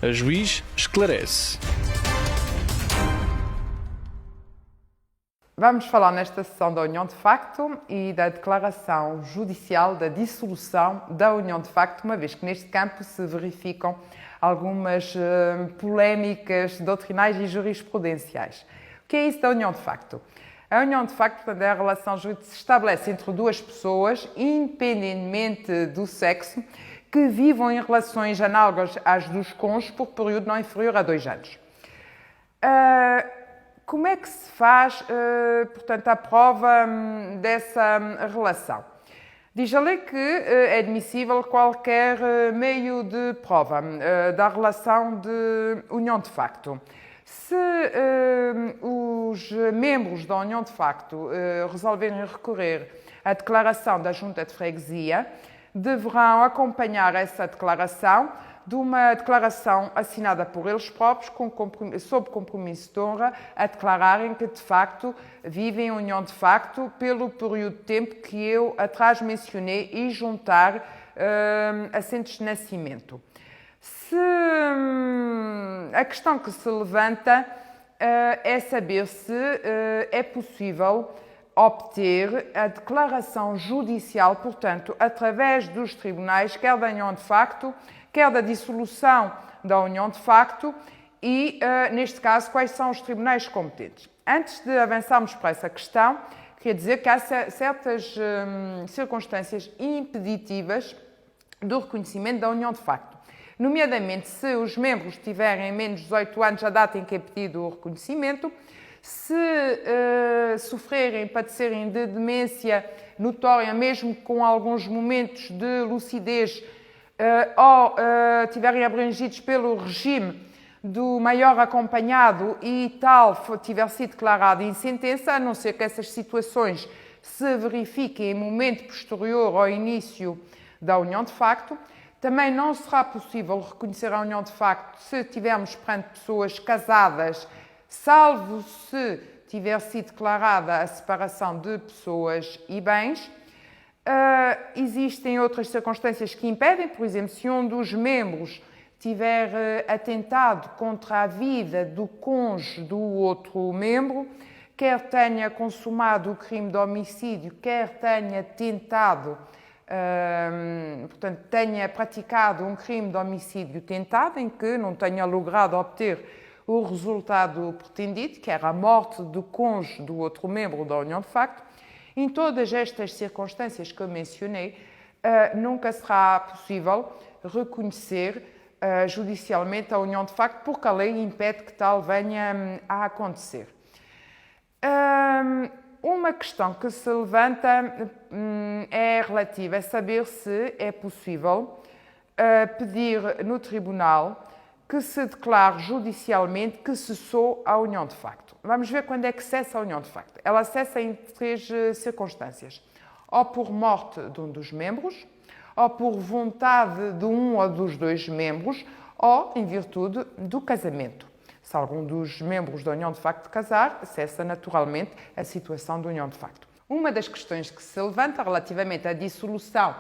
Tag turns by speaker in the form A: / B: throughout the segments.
A: A juiz esclarece.
B: Vamos falar nesta sessão da união de facto e da declaração judicial da dissolução da união de facto, uma vez que neste campo se verificam algumas polémicas doutrinais e jurisprudenciais. O que é isso da união de facto? A união de facto, portanto, é a relação jurídica que se estabelece entre duas pessoas, independentemente do sexo, que vivam em relações análogas às dos cônjuges por período não inferior a 2 anos. Como é que se faz, portanto, a prova dessa relação? Diz a lei que é admissível qualquer meio de prova da relação de união de facto. Se os membros da união de facto resolverem recorrer à declaração da junta de freguesia, deverão acompanhar essa declaração de uma declaração assinada por eles próprios, sob compromisso de honra, a declararem que, de facto, vivem em união de facto pelo período de tempo que eu atrás mencionei e juntar assentos de nascimento. A questão que se levanta é saber se é possível obter a declaração judicial, portanto, através dos tribunais, quer da união de facto, quer da dissolução da união de facto e, neste caso, quais são os tribunais competentes. Antes de avançarmos para essa questão, queria dizer que há certas circunstâncias impeditivas do reconhecimento da união de facto. Nomeadamente, se os membros tiverem menos de 18 anos, a data em que é pedido o reconhecimento, se sofrerem, padecerem de demência notória, mesmo com alguns momentos de lucidez, ou tiverem abrangidos pelo regime do maior acompanhado e tal tiver sido declarado em sentença, a não ser que essas situações se verifiquem em momento posterior ao início da união de facto. Também não será possível reconhecer a união de facto se estivermos perante pessoas casadas, salvo se tiver sido declarada a separação de pessoas e bens. Existem outras circunstâncias que impedem, por exemplo, se um dos membros tiver atentado contra a vida do cônjuge do outro membro, quer tenha consumado o crime de homicídio, quer tenha tentado, portanto, tenha praticado um crime de homicídio tentado, em que não tenha logrado obter o resultado pretendido, que era a morte do cônjuge do outro membro da união de facto. Em todas estas circunstâncias que eu mencionei, nunca será possível reconhecer judicialmente a união de facto, porque a lei impede que tal venha a acontecer. Uma questão que se levanta é relativa a saber se é possível pedir no tribunal que se declare judicialmente que cessou a união de facto. Vamos ver quando é que cessa a união de facto. Ela cessa em 3 circunstâncias. Ou por morte de um dos membros, ou por vontade de um ou dos 2 membros, ou em virtude do casamento. Se algum dos membros da união de facto casar, cessa naturalmente a situação da união de facto. Uma das questões que se levanta relativamente à dissolução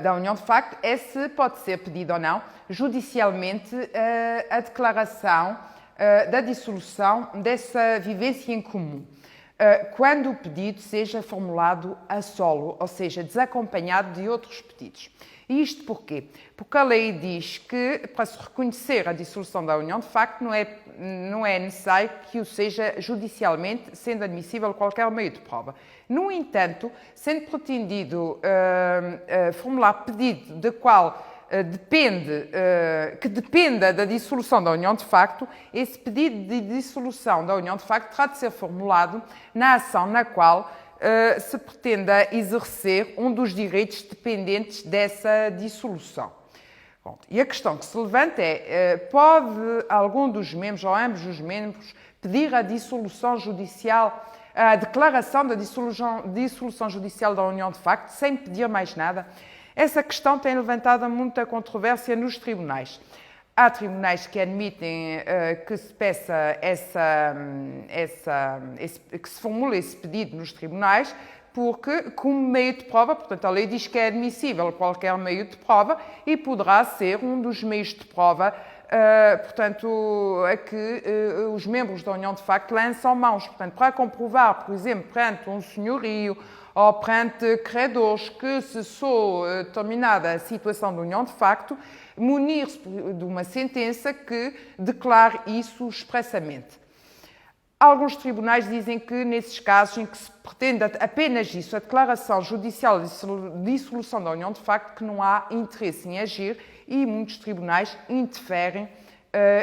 B: da união de facto é se pode ser pedido ou não judicialmente a declaração da dissolução dessa vivência em comum, quando o pedido seja formulado a solo, ou seja, desacompanhado de outros pedidos. E isto porquê? Porque a lei diz que, para se reconhecer a dissolução da união de facto, não é necessário que o seja judicialmente, sendo admissível qualquer meio de prova. No entanto, sendo pretendido formular pedido de qual que dependa da dissolução da união de facto, esse pedido de dissolução da união de facto terá de ser formulado na ação na qual se pretenda exercer um dos direitos dependentes dessa dissolução. Bom, e a questão que se levanta é, pode algum dos membros ou ambos os membros pedir a dissolução judicial, a declaração da dissolução judicial da união de facto, sem pedir mais nada? Essa questão tem levantado muita controvérsia nos tribunais. Há tribunais que admitem que se peça que se formule esse pedido nos tribunais, porque, como meio de prova, portanto, a lei diz que é admissível qualquer meio de prova e poderá ser um dos meios de prova portanto, a que os membros da união de facto lançam mãos, portanto, para comprovar, por exemplo, perante um senhorio ou perante credores que se sou determinada a situação de união de facto, munir-se de uma sentença que declare isso expressamente. Alguns tribunais dizem que, nesses casos em que se pretende apenas isso, a declaração judicial de dissolução da união de facto, que não há interesse em agir, e muitos tribunais interferem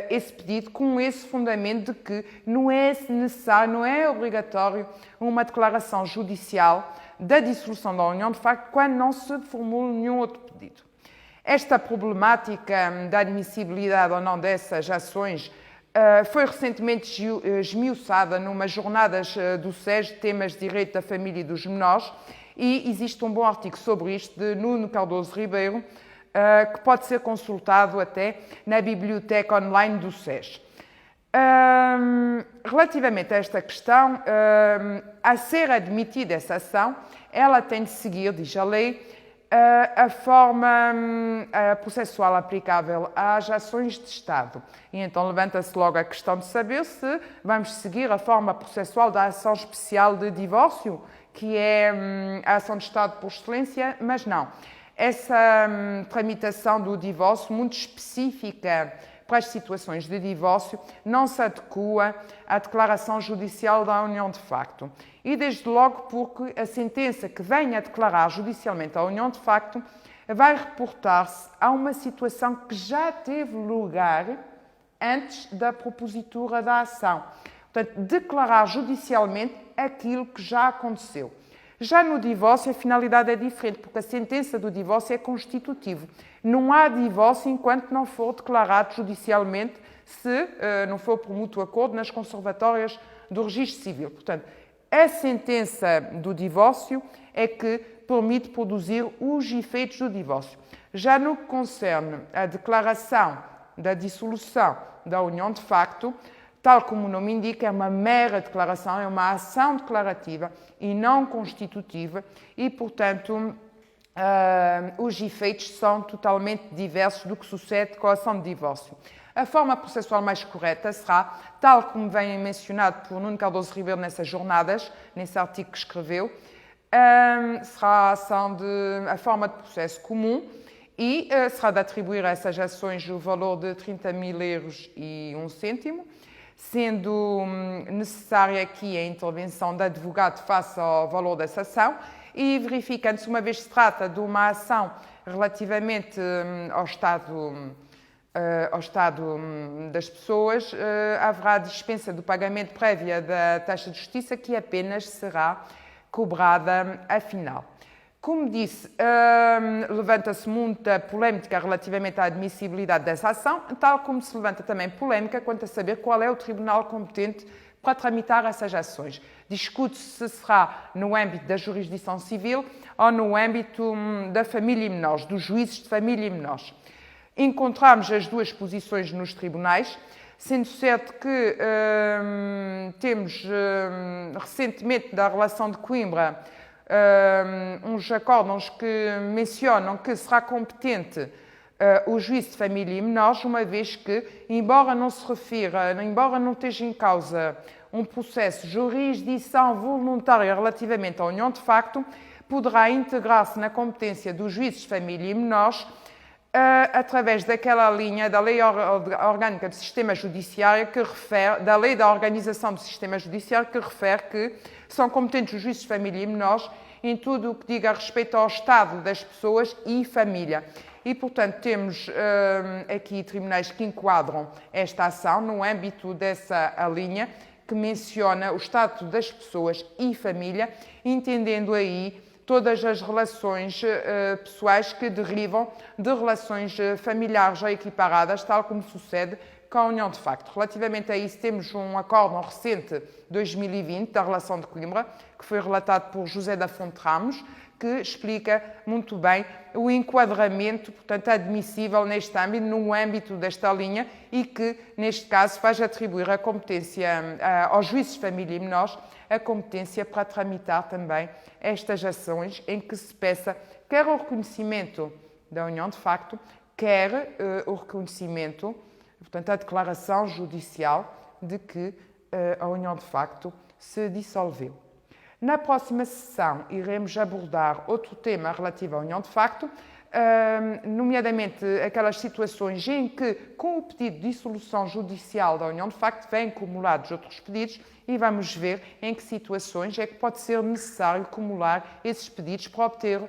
B: esse pedido com esse fundamento de que não é necessário, não é obrigatório uma declaração judicial da dissolução da união de facto quando não se formula nenhum outro pedido. Esta problemática da admissibilidade ou não dessas ações foi recentemente esmiuçada numa jornadas do SES, temas de direito da família e dos menores, e existe um bom artigo sobre isto de Nuno Cardoso Ribeiro, que pode ser consultado até na biblioteca online do SES. Relativamente a esta questão, a ser admitida essa ação, ela tem de seguir, diz a lei, a forma processual aplicável às ações de Estado. E então levanta-se logo a questão de saber se vamos seguir a forma processual da ação especial de divórcio, que é a ação de Estado por excelência, mas não. Essa tramitação do divórcio, muito específica para as situações de divórcio, não se adequa à declaração judicial da união de facto. E desde logo porque a sentença que venha a declarar judicialmente a união de facto vai reportar-se a uma situação que já teve lugar antes da propositura da ação. Portanto, declarar judicialmente aquilo que já aconteceu. Já no divórcio, a finalidade é diferente, porque a sentença do divórcio é constitutivo. Não há divórcio enquanto não for declarado judicialmente, se não for por mútuo acordo, nas conservatórias do registro civil. Portanto, a sentença do divórcio é que permite produzir os efeitos do divórcio. Já no que concerne a declaração da dissolução da união de facto, tal como o nome indica, é uma mera declaração, é uma ação declarativa e não constitutiva e, portanto, os efeitos são totalmente diversos do que sucede com a ação de divórcio. A forma processual mais correta será, tal como vem mencionado por Nuno Cardoso Ribeiro nessas jornadas, nesse artigo que escreveu, será a forma de processo comum e será de atribuir a essas ações o valor de 30.000 euros e 1 cêntimo, sendo necessária aqui a intervenção de advogado face ao valor dessa ação e verificando-se, uma vez se trata de uma ação relativamente ao estado das pessoas, haverá dispensa do pagamento prévia da taxa de justiça que apenas será cobrada afinal. Como disse, levanta-se muita polémica relativamente à admissibilidade dessa ação, tal como se levanta também polémica quanto a saber qual é o tribunal competente para tramitar essas ações. Discute-se se será no âmbito da jurisdição civil ou no âmbito da família e menores, dos juízes de família e menores. Encontramos as duas posições nos tribunais, sendo certo que temos recentemente da relação de Coimbra uns acórdãos que mencionam que será competente o juízo de família e menores, uma vez que, embora não se refira, embora não esteja em causa um processo de jurisdição voluntária relativamente à união de facto, poderá integrar-se na competência dos juízes de família e menores através daquela linha da Lei Orgânica do Sistema Judiciário que refere, da Lei da Organização do Sistema Judiciário que refere que são competentes os juízes de família e menores em tudo o que diga respeito ao estado das pessoas e família. E, portanto, temos aqui tribunais que enquadram esta ação no âmbito dessa linha que menciona o estado das pessoas e família, entendendo aí todas as relações pessoais que derivam de relações familiares ou equiparadas, tal como sucede com a união de facto. Relativamente a isso, temos um acórdão recente, 2020, da relação de Coimbra, que foi relatado por José da Fonte Ramos, que explica muito bem o enquadramento, portanto, admissível neste âmbito, no âmbito desta linha, e que, neste caso, faz atribuir a competência aos juízes de família e menores, a competência para tramitar também estas ações em que se peça quer o reconhecimento da união de facto, quer o reconhecimento Portanto, a declaração judicial de que a união de facto se dissolveu. Na próxima sessão, iremos abordar outro tema relativo à união de facto, nomeadamente aquelas situações em que, com o pedido de dissolução judicial da união de facto, vêm acumulados outros pedidos e vamos ver em que situações é que pode ser necessário acumular esses pedidos para obter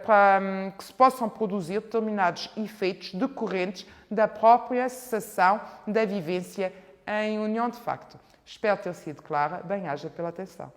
B: para que se possam produzir determinados efeitos decorrentes da própria cessação da vivência em união de facto. Espero ter sido clara. Bem-aja pela atenção.